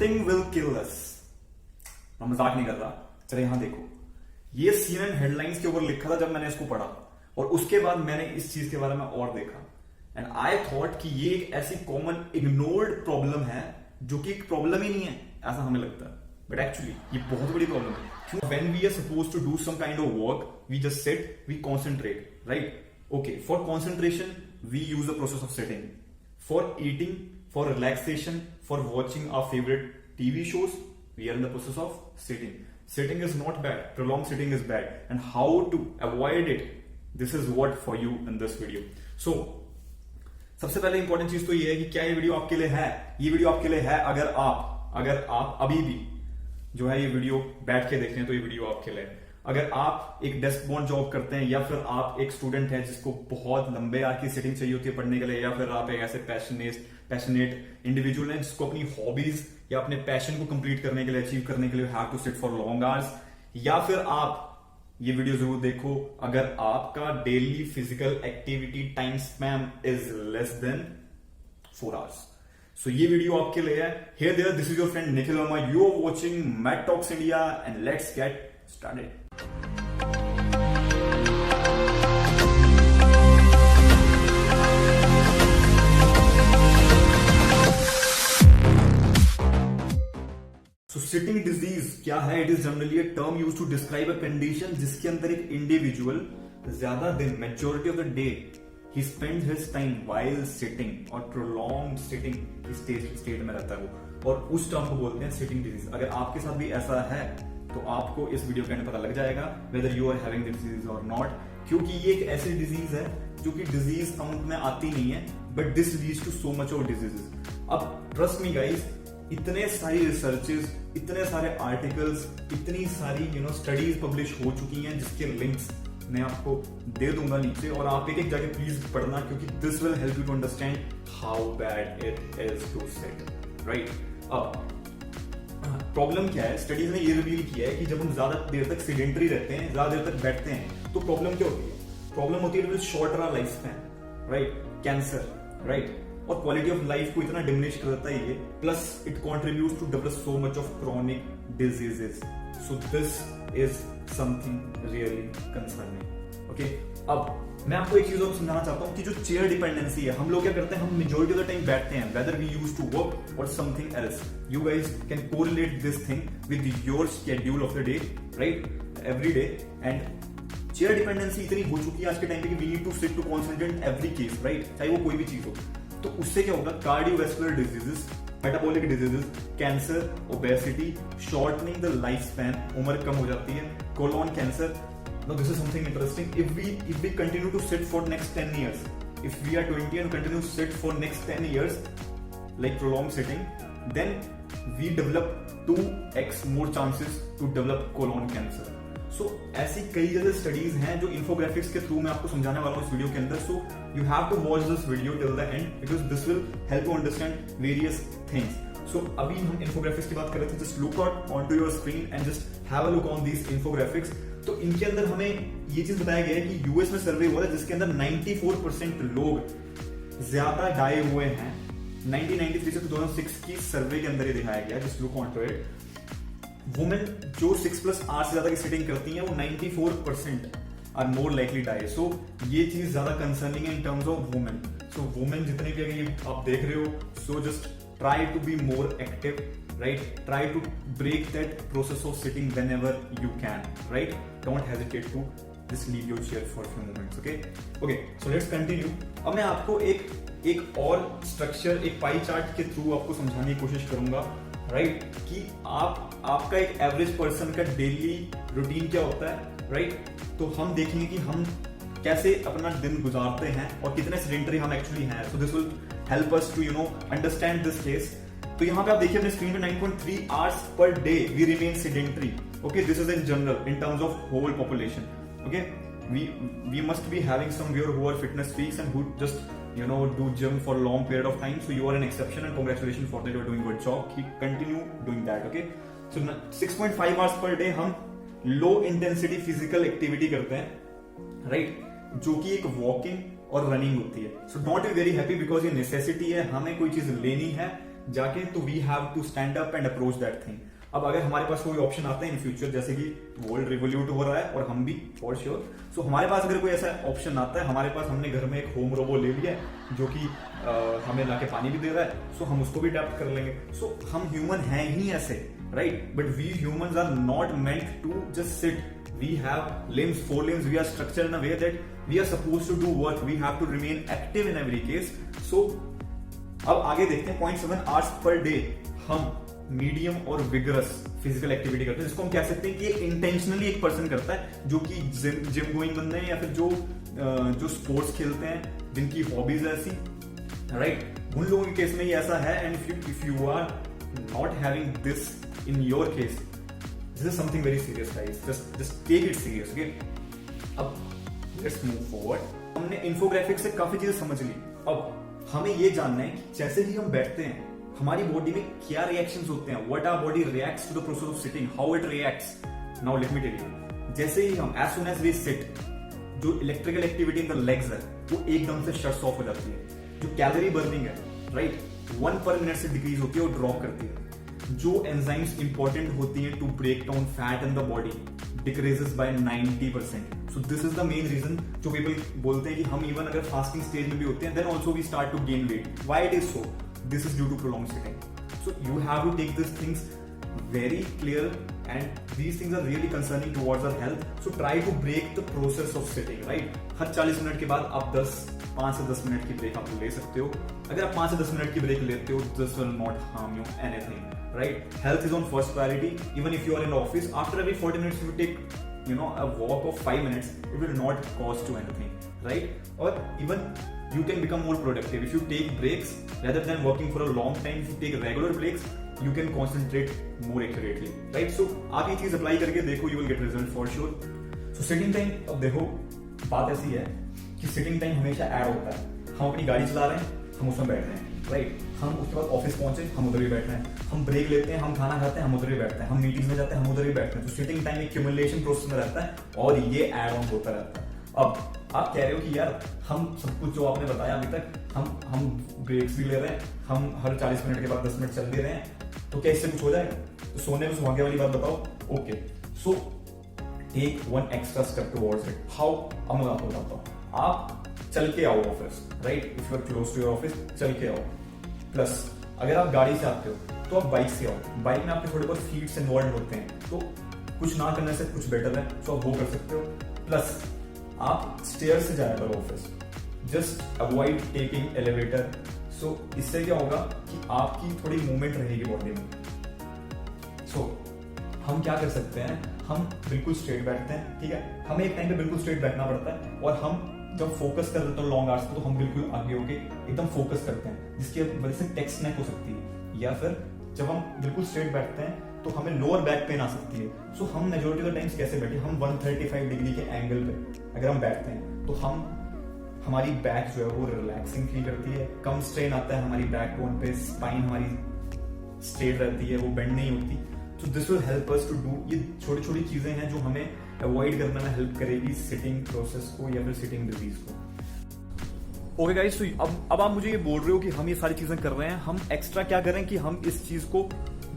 Sitting will kill अस। मैं मजाक नहीं कर रहा, चले यहां देखो, ये CNN हेडलाइंस के ऊपर लिखा था जब मैंने इसको पढ़ा, और उसके बाद मैंने इस चीज के बारे में और देखा, एंड आई थॉट कि ये एक ऐसी कॉमन इग्नोर्ड प्रॉब्लम है जो कि एक प्रॉब्लम ही नहीं है ऐसा हमें लगता है, बट एक्चुअली ये बहुत बड़ी प्रॉब्लम है। क्यों? When we are suppose to do some kind of work, we just sit, we concentrate, right? Okay, for concentration we use the process of sitting, for eating, for relaxation, for watching our favorite TV shows, we are in the process of sitting. Sitting is not bad. Prolonged sitting is bad. And how to avoid it? This is what for you in this video. So, सबसे पहले important चीज तो ये है कि क्या ये video आपके लिए है? ये वीडियो आपके लिए है अगर आप अभी भी जो है ये वीडियो बैठ के देख रहे हैं तो ये वीडियो आपके लिए है। अगर आप एक डेस्क बोर्ड जॉब करते हैं, या फिर आप एक स्टूडेंट हैं जिसको बहुत लंबे आर की सिटिंग चाहिए होती है पढ़ने के लिए, या फिर आप एक ऐसे पैशनेट इंडिविजुअल हैं जिसको अपनी हॉबीज या अपने पैशन को कंप्लीट करने के लिए, अचीव करने के लिए have to sit for long hours, या फिर आप ये वीडियो जरूर देखो अगर आपका daily physical activity time span is less than 4 hours. So ये वीडियो आपके लिए है। Here there, this is your friend Nikhil Verma. You are watching Mad Talks India, and let's get started. So sitting disease क्या है? It is generally a term used to describe a condition जिसके अंदर एक individual ज्यादा दिन, majority of the day, he spends his time while sitting और prolonged sitting state में रहता है वो, और उस टर्म को बोलते हैं सिटिंग डिजीज। अगर आपके साथ भी ऐसा है तो आपको इस वीडियो के अंदर पता लग जाएगा whether you are having this disease or not, क्योंकि ये एक ऐसी डिजीज है जो कि डिजीज काउंट में आती नहीं है, but this leads to so much of diseases. अब ट्रस्ट मी गाइस, इतने सारी रिसर्चेस, इतने सारे आर्टिकल्स, इतनी सारी स्टडीज पब्लिश हो चुकी हैं जिसके लिंक्स मैं आपको दे दूंगा नीचे, और आप एक जाके प्लीज पढ़ना, क्योंकि this will help you to understand how bad it is to sit, right? अब प्रॉब्लम क्या है? स्टडीज ने ये रिवील किया है कि जब हम ज्यादा देर तक सीडेंटरी रहते हैं, ज्यादा देर तक बैठते हैं, तो प्रॉब्लम क्या होती है? प्रॉब्लम होती है shorter life span, right? Cancer, right? और क्वालिटी ऑफ लाइफ को इतना डिमिनिश कर देता है ये, plus it contributes to develop so much of chronic diseases. So this is something really concerning. Okay, अब मैं आपको एक चीज और समझाना चाहता हूं कि जो चेयर डिपेंडेंसी है, हम लोग क्या करते हैं, हम मेजॉरिटी ऑफ द टाइम बैठते हैं, whether we use to work और something else. You guys can correlate this thing with your schedule of the day, right? Every day. And chair dependency इतनी हो चुकी है आज के टाइम पे कि we need to sit to concentrate every case, right? चाहे वो कोई भी चीज हो। तो उससे क्या होगा? Cardiovascular diseases, metabolic diseases, cancer, obesity, shortening the life span, उम्र कम हो जाती है, colon cancer. Now this is something interesting. If we continue to sit for next 10 years, if we are 20 and continue to sit for next 10 years, like prolonged sitting, then we develop 2x more chances to develop colon cancer. So ऐसी कई जैसे studies हैं जो infographics के through मैं आपको समझाने वाला हूँ इस वीडियो के अंदर. So you have to watch this video till the end because this will help you understand various things. So अभी हम इन्फोग्राफिक्स की बात कर रहे थे. Just look out on to your screen and just have a look on these infographics. तो इनके अंदर हमें ये चीज बताया गया है कि यूएस में सर्वे हुआ था जिसके अंदर 94% लोग ज्यादा डाई हुए हैं. 1993 से 2006 की सर्वे के अंदर ये दिखाया गया. Just look on to it. Women जो 6+ आवर्स से ज्यादा की सिटिंग करती हैं वो 94% आर मोर लाइकली डाई. सो ये चीज ज्यादा कंसर्निंग है इन terms of women. So women जितने भी अगर आप देख रहे हो, so just try to be more active, right? Try to break that process of sitting whenever you can, right? Don't hesitate to just leave your chair for a few moments, okay? Okay, so let's continue. अब मैं आपको एक और structure, एक pie chart के through आपको समझाने की कोशिश करूंगा, राइट? कि आपका एक एवरेज पर्सन का डेली रूटीन क्या होता है, राइट? तो हम देखेंगे कि हम कैसे अपना दिन गुजारते हैं और कितने सेडेंटरी हम एक्चुअली हैं. So this will help us to understand this case. तो यहाँ पे आप देखिए अपने स्क्रीन पे 9.3 hours per day we remain sedentary. Okay, this is in general in terms of whole population. Okay, we must be having some viewer who are fitness freaks and who just do gym for long period of time. So you are an exception and congratulations for that. You are doing good job. Keep continue doing that. Okay, so 6.5 hours per day हम low intensity physical activity करते हैं, right? जो कि एक walking और running होती है. So don't be very happy because ये नेसेसिटी है. हमें कोई चीज लेनी है जाके, तो we have to stand up and approach that thing. अब अगर हमारे पास कोई ऑप्शन आता है इन फ्यूचर, जैसे कि वर्ल्ड रिवोल्यूट हो रहा है और हम भी फॉर श्योर, सो हमारे पास अगर कोई ऐसा ऑप्शन आता है, हमारे पास हमने घर में एक होम रोबो ले लिया है जो कि हमें लाके पानी भी दे रहा है, सो हम उसको भी अडैप्ट कर लेंगे। सो हम ह्यूमन हैं ही ऐसे, राइट? But we humans are not meant to just sit. We have limbs, 4 limbs. We are structured in a way that we are supposed to do work. We have to remain active in every case. So, अब आगे देखते हैं 0.7 hours per day हम medium और vigorous physical activity करते हैं, जिसको हम कह सकते हैं कि ये इंटेंशनली एक पर्सन करता है जो कि जिम गोइंग बंदे हैं या फिर जो स्पोर्ट्स खेलते हैं, जिनकी हॉबीज है ऐसी, राइट? उन लोगों के केस में ये ऐसा है। And if you are not having this in your case, this is something very serious guys, just take it serious, okay? अब let's move forward। हमने इन्फोग्राफिक से काफी चीजें समझ ली। अब हमें ये जानना है कि जैसे ही हम बैठते हैं हमारी बॉडी में क्या रिएक्शंस होते हैं, what our body reacts to the process of sitting, how it reacts. Now let me tell you, जैसे ही हम as soon as we sit, जो electrical activity in the legs है वो एकदम से शट्स ऑफ हो जाती है। जो कैलोरी बर्निंग है, राइट, 1 per minute से डिक्रीज होती है और ड्रॉप करती है। जो एंजाइम्स इंपॉर्टेंट होती हैं to break down fat in the body decreases by 90%। So this is the main reason जो पीपल बोलते हैं कि हम इवन अगर फास्टिंग स्टेज में भी होते हैं, then also we start to gain weight. Why it is so? This is due to prolong sitting. So you have to take this things very clear, and these things are really concerning towards our health. So try to break the process of sitting, right? Her 40 minute के बाद आप 5 से 10 minute की break आप ले सकते हो। अगर आप 5 से 10 मिनट की ब्रेक लेते हो, this will not harm you anything, right? Health is on first priority. Even if you are in office, after every 40 minutes if you take a walk of 5 minutes, it will not cost you anything, right? Or even you can become more productive if you take breaks rather than working for a long time. If you take regular breaks, you can concentrate more accurately, right? So आप ये चीज apply करके देखो, you will get result for sure. So sitting time, अब देखो बात ऐसी है कि sitting time हमेशा ऐड होता है। हम अपनी गाड़ी चला रहे हैं, हम उसमें बैठ रहे हैं, राइट? हम उसके बाद ऑफिस पहुंचे, हम उधर ही बैठ रहे हैं। हम ब्रेक लेते हैं, हम खाना खाते हैं, हम उधर ही बैठते हैं। हम मीटिंग्स में जाते हैं, हम उधर ही बैठते हैं। तो सिटिंग टाइम एक क्यूमुलेशन प्रोसेस में रहता है और ये ऐड ऑन होता रहता है। अब आप कह रहे हो कि यार हम सब कुछ जो आपने बताया अभी तक, हम ब्रेक्स भी ले रहे हैं, हम हर 40 मिनट के बाद 10 मिनट चल भी रहे हैं, तो क्या इससे कुछ हो जाएगा? तो सोने में सुहागे वाली बात बताओ। Okay, so take 1 extra step towards it. How? अब मैं आपको बताता हूँ। आप चल के आओ office, right? If you are close to your office, चल के आओ। प्लस अगर आप गाड़ी से आते हो तो आप बाइक से आओ। बाइक में आपके थोड़े बहुत फीट्स इन्वॉल्व होते हैं, तो कुछ ना करने से कुछ बेटर है, तो आप वो कर सकते हो। प्लस आप स्टेयर से जाया करो office, just avoid taking elevator. So इससे क्या होगा कि आपकी थोड़ी मूवमेंट रहेगी बॉडी में। सो हम क्या कर सकते हैं, हम बिल्कुल स्ट्रेट बैठते हैं, ठीक है? हमें एक टाइम पे बिल्कुल स्ट्रेट बैठना पड़ता है, और हम जब फोकस कर रहे हो लॉन्ग आवर्स पे, तो हम बिल्कुल आगे होके एकदम फोकस करते हैं, जिसकी वजह से टेक्स्ट नेक हो सकती है। या फिर जब हम बिल्कुल स्ट्रेट बैठते हैं तो हमें लोअर बैक पेन आ सकती है। सो हम मेजोरिटी ऑफ टाइम्स कैसे बैठे, हम 135 डिग्री के एंगल पे अगर हम बैठते हैं तो हमारी बैक जो है वो रिलैक्सिंग फील करती है, कम स्ट्रेन आता है हमारी बैक बोन पे, स्पाइन हमारी स्ट्रेट रहती है, वो बेंड नहीं होती। तो this will help us to do. ये छोटी छोटी चीजें हैं जो हमें अवॉइड करने में हेल्प करेगी सिटिंग प्रोसेस को या फिर सिटिंग डिजीज को। ओके गाइस, तो अब आप मुझे ये बोल रहे हो कि हम ये सारी चीजें कर रहे हैं, हम एक्स्ट्रा क्या करें कि हम इस चीज को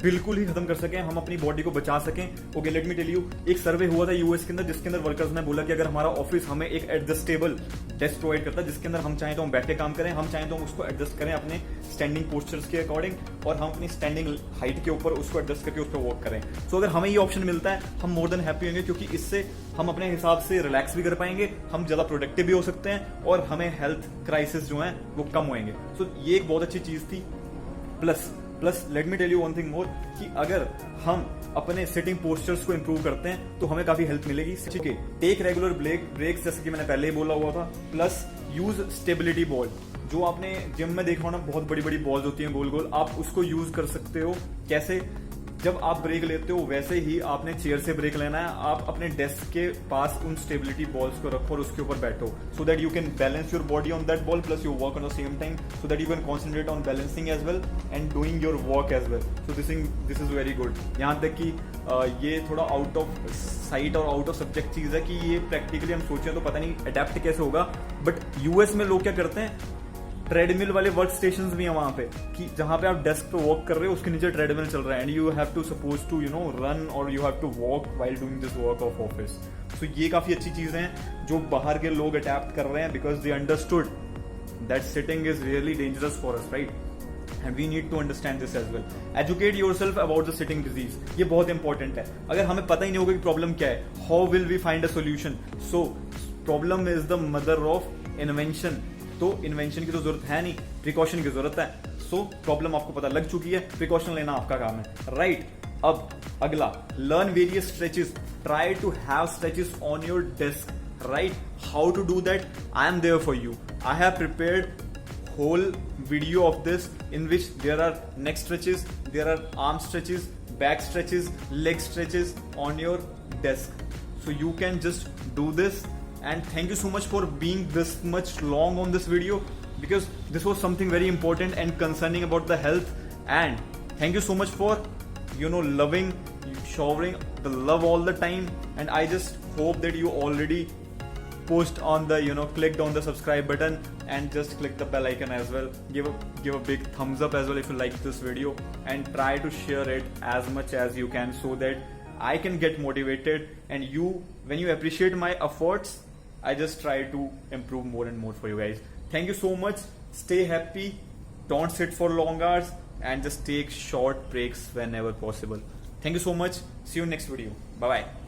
बिल्कुल ही खत्म कर सकें, हम अपनी बॉडी को बचा सकें। Okay, let me tell you, एक सर्वे हुआ था यूएस के अंदर, जिसके अंदर वर्कर्स ने बोला कि अगर हमारा ऑफिस हमें एक एडजस्टेबल डेस्क प्रोवाइड करता है, जिसके अंदर हम चाहें तो हम बैठ के काम करें, हम चाहें तो हम उसको एडजस्ट करें अपने स्टैंडिंग पोस्चर्स के अकॉर्डिंग, और हम अपनी स्टैंडिंग हाइट के ऊपर उसको एडजस्ट करके उस पर वॉक करें। सो अगर हमें ये ऑप्शन मिलता है, हम मोर देन हैप्पी होंगे, क्योंकि इससे हम अपने हिसाब से रिलैक्स भी कर पाएंगे, हम ज्यादा प्रोडक्टिव भी हो सकते हैं, और हमें हेल्थ क्राइसिस जो है वो कम होंगे। सो ये एक बहुत अच्छी चीज थी। Plus let me tell you one thing more, कि अगर हम अपने सिटिंग पोस्चर्स को इंप्रूव करते हैं तो हमें काफी हेल्प मिलेगी। ठीक है, टेक रेगुलर ब्रेक्स, जैसे कि मैंने पहले ही बोला हुआ था। प्लस यूज स्टेबिलिटी बॉल, जो आपने जिम में देखा होना, बहुत बड़ी बड़ी बॉल्स होती हैं गोल गोल, आप उसको यूज कर सकते हो। कैसे? जब आप ब्रेक लेते हो वैसे ही आपने चेयर से ब्रेक लेना है, आप अपने डेस्क के पास उन स्टेबिलिटी बॉल्स को रखो और उसके ऊपर बैठो, so that you can balance your body on that ball, plus you work on the same time, so that you can concentrate on balancing as well and doing your work as well. So this is very good. यहाँ तक कि ये थोड़ा out of sight और out of subject चीज है कि ये प्रैक्टिकली हम सोचें तो पता नहीं अडेप्ट कैसे होगा, बट यूएस में लोग क्या करते हैं, ट्रेडमिल वाले वर्क स्टेशन भी हैं वहां पे, कि जहां पे आप डेस्क पे वर्क कर रहे हो उसके नीचे ट्रेडमिल चल रहा है, and you have to suppose to run और you have to walk while doing this work of office. So ये काफी अच्छी चीजें हैं जो बाहर के लोग अडैप्ट कर रहे हैं, because they understood that sitting is really dangerous for us, right? And we need to understand this as well. Educate yourself about the sitting disease. ये बहुत इंपॉर्टेंट है. अगर हमें पता ही नहीं होगा कि प्रॉब्लम क्या है, how will we find a solution? So problem is the mother of invention. तो इन्वेंशन की तो जरूरत है नहीं, प्रिकॉशन की जरूरत है. सो प्रॉब्लम आपको पता लग चुकी है, प्रिकॉशन लेना आपका काम है, राइट? अब अगला, learn various stretches. Try to have stretches on your desk, right? How to do that? I am there for you. I have prepared whole video of this in which there are neck stretches, there are arm stretches, back stretches, leg stretches on your desk. So you can just do this. And thank you so much for being this much long on this video, because this was something very important and concerning about the health. And thank you so much for loving, showering the love all the time. And I just hope that you already post on the clicked on the subscribe button and just click the bell icon as well. Give a big thumbs up as well if you like this video, and try to share it as much as you can so that I can get motivated, and when you appreciate my efforts, I just try to improve more and more for you guys. Thank you so much. Stay happy, don't sit for long hours, and just take short breaks whenever possible. Thank you so much. See you next video. Bye bye.